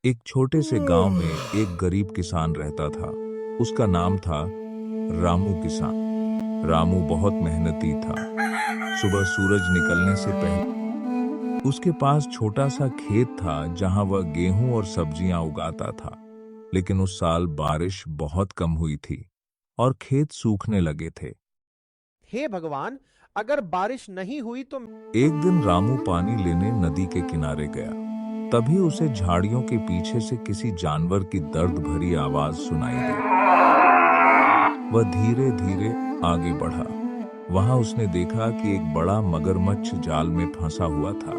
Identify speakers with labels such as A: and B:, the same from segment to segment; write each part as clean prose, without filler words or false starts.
A: एक छोटे से गांव में एक गरीब किसान रहता था। उसका नाम था रामू किसान। रामू बहुत मेहनती था। सुबह सूरज निकलने से पहले उसके पास छोटा सा खेत था जहां वह गेहूं और सब्जियां उगाता था। लेकिन उस साल बारिश बहुत कम हुई थी और खेत सूखने लगे थे।
B: हे भगवान, अगर बारिश नहीं हुई तो।
A: एक दिन रामू पानी लेने नदी के किनारे गया। तभी उसे झाड़ियों के पीछे से किसी जानवर की दर्द भरी आवाज सुनाई दी। वह धीरे धीरे आगे बढ़ा। वहां उसने देखा कि एक बड़ा मगरमच्छ जाल में फंसा हुआ था।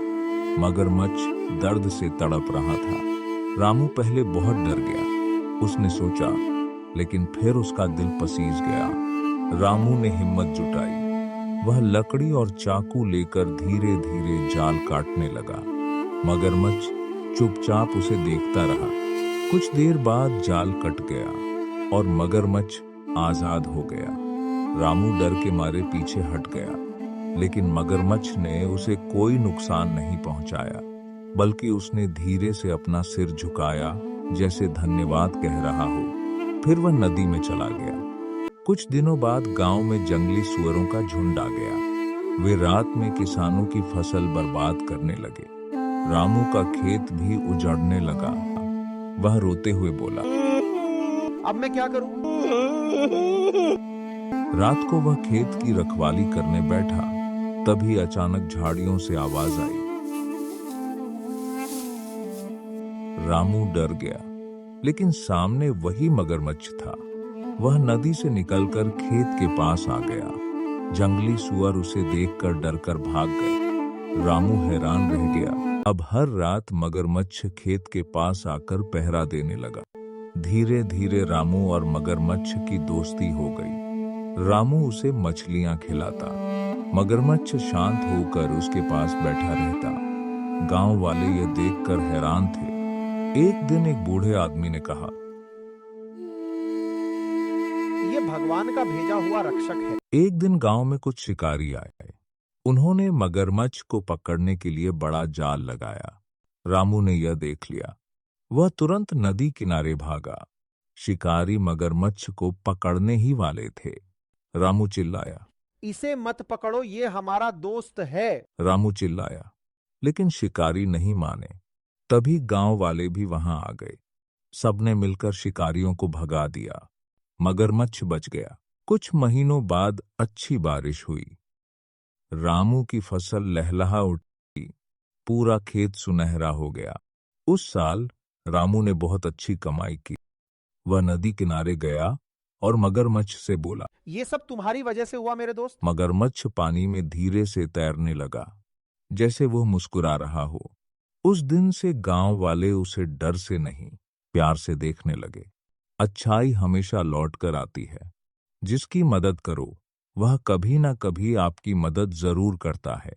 A: मगरमच्छ दर्द से तड़प रहा था। रामू पहले बहुत डर गया। उसने सोचा, लेकिन फिर उसका दिल पसीज गया। रामू ने हिम्मत जुटाई। वह लकड़ी और चाकू लेकर धीरे धीरे जाल काटने लगा। मगरमच्छ चुपचाप उसे देखता रहा। कुछ देर बाद जाल कट गया और मगरमच्छ आजाद हो गया। रामू डर के मारे पीछे हट गया, लेकिन मगरमच्छ ने उसे कोई नुकसान नहीं पहुंचाया, बल्कि उसने धीरे से अपना सिर झुकाया, जैसे धन्यवाद कह रहा हो। फिर वह नदी में चला गया। कुछ दिनों बाद गांव में जंगली सुअरों का झुंड आ गया। वे रात में किसानों की फसल बर्बाद करने लगे। रामू का खेत भी उजड़ने लगा। वह रोते हुए बोला,
B: अब मैं क्या करूं?
A: रात को वह खेत की रखवाली करने बैठा। तभी अचानक झाड़ियों से आवाज आई। रामू डर गया, लेकिन सामने वही मगरमच्छ था। वह नदी से निकलकर खेत के पास आ गया। जंगली सुअर उसे देखकर डरकर भाग गए। रामू हैरान रह गया। अब हर रात मगरमच्छ खेत के पास आकर पहरा देने लगा। धीरे धीरे रामू और मगरमच्छ की दोस्ती हो गई। रामू उसे मछलियां खिलाता। मगरमच्छ शांत होकर उसके पास बैठा रहता। गांव वाले यह देखकर हैरान थे। एक दिन एक बूढ़े आदमी ने कहा,
B: ये भगवान का भेजा हुआ रक्षक है।
A: एक दिन गांव में कुछ शिकारी आए। उन्होंने मगरमच्छ को पकड़ने के लिए बड़ा जाल लगाया। रामू ने यह देख लिया। वह तुरंत नदी किनारे भागा। शिकारी मगरमच्छ को पकड़ने ही वाले थे। रामू चिल्लाया,
B: इसे मत पकड़ो, ये हमारा दोस्त है।
A: रामू चिल्लाया, लेकिन शिकारी नहीं माने। तभी गांव वाले भी वहां आ गए। सबने मिलकर शिकारियों को भगा दिया। मगरमच्छ बच गया। कुछ महीनों बाद अच्छी बारिश हुई। रामू की फसल लहलहा उठी। पूरा खेत सुनहरा हो गया। उस साल रामू ने बहुत अच्छी कमाई की। वह नदी किनारे गया और मगरमच्छ से बोला।
B: ये सब तुम्हारी वजह से हुआ मेरे दोस्त।
A: मगरमच्छ पानी में धीरे से तैरने लगा, जैसे वो मुस्कुरा रहा हो। उस दिन से गांव वाले उसे डर से नहीं, प्यार से देखने लगे। अच्छाई हमेशा लौट कर आती है। जिसकी मदद करो, वह कभी ना कभी आपकी मदद जरूर करता है।